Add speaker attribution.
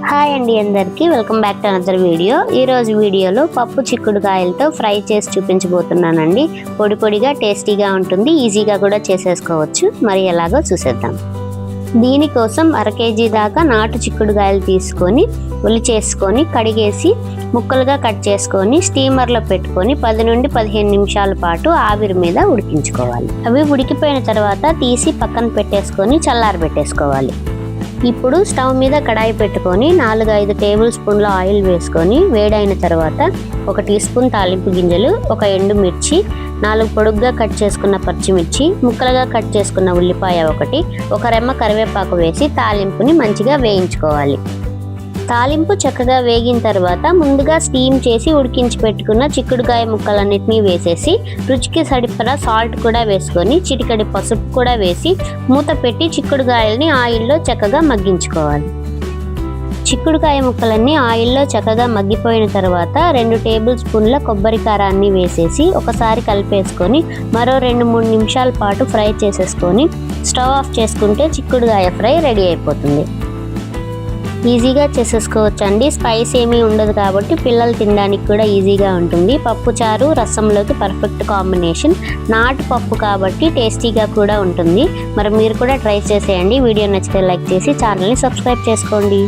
Speaker 1: Hi అండి అందరికీ welcome back to another video. ఈరోజు వీడియోలో పప్పు చిక్కుడుకాయలతో ఫ్రై చేసి చూపించబోతున్నానండి. పొడి పొడిగా టేస్టీగా ఉంటుంది, ఈజీగా కూడా చేసేసుకోవచ్చు. మరి ఎలాగో చూసేద్దాం. దీనికోసం 1/2 కేజీ దాకా నాటు చిక్కుడుకాయలు తీసుకొని ఒలిచేసుకొని కడిగేసి ముక్కలుగా కట్ చేసుకొని స్టీమర్లో పెట్టుకొని 10 నుండి 15 నిమిషాల పాటు ఆవిరి మీద ఉడికించుకోవాలి. అవి ఉడికిపోయిన తర్వాత తీసి పక్కన పెట్టేసుకొని చల్లారబెట్టేసుకోవాలి. ఇప్పుడు స్టవ్ మీద కడాయి పెట్టుకొని 4-5 టేబుల్ స్పూన్ల ఆయిల్ వేసుకొని వేడైన తర్వాత 1 టీ స్పూన్ తాలింపు గింజలు, 1 ఎండుమిర్చి, 4 పొడుగ్గా కట్ చేసుకున్న పచ్చిమిర్చి, ముక్కలుగా కట్ చేసుకున్న ఉల్లిపాయ 1 రెమ్మ కరివేపాకు వేసి తాలింపుని మంచిగా వేయించుకోవాలి. తాలింపు చక్కగా వేగిన తర్వాత ముందుగా స్టీమ్ చేసి ఉడికించి పెట్టుకున్న చిక్కుడుకాయ ముక్కలన్నిటినీ వేసేసి రుచికి సరిపడా సాల్ట్ కూడా వేసుకొని చిటికెడు పసుపు కూడా వేసి మూత పెట్టి చిక్కుడుకాయల్ని ఆయిల్లో చక్కగా మగ్గించుకోవాలి. చిక్కుడుకాయ ముక్కలన్నీ ఆయిల్లో చక్కగా మగ్గిపోయిన తర్వాత 2 టేబుల్ స్పూన్ల కొబ్బరి కారాన్ని వేసేసి ఒకసారి కలిపేసుకొని మరో 2-3 నిమిషాల పాటు ఫ్రై చేసేసుకొని స్టవ్ ఆఫ్ చేసుకుంటే చిక్కుడుకాయ ఫ్రై రెడీ అయిపోతుంది. ఈజీగా చేసేసుకోవచ్చండి. స్పైస్ ఏమీ ఉండదు కాబట్టి పిల్లలు తినడానికి కూడా ఈజీగా ఉంటుంది. పప్పు చారు రసంలోకి పర్ఫెక్ట్ కాంబినేషన్. నాటు పప్పు కాబట్టి టేస్టీగా కూడా ఉంటుంది. మరి మీరు కూడా ట్రై చేసేయండి. వీడియో నచ్చితే లైక్ చేసి ఛానల్ని సబ్స్క్రైబ్ చేసుకోండి.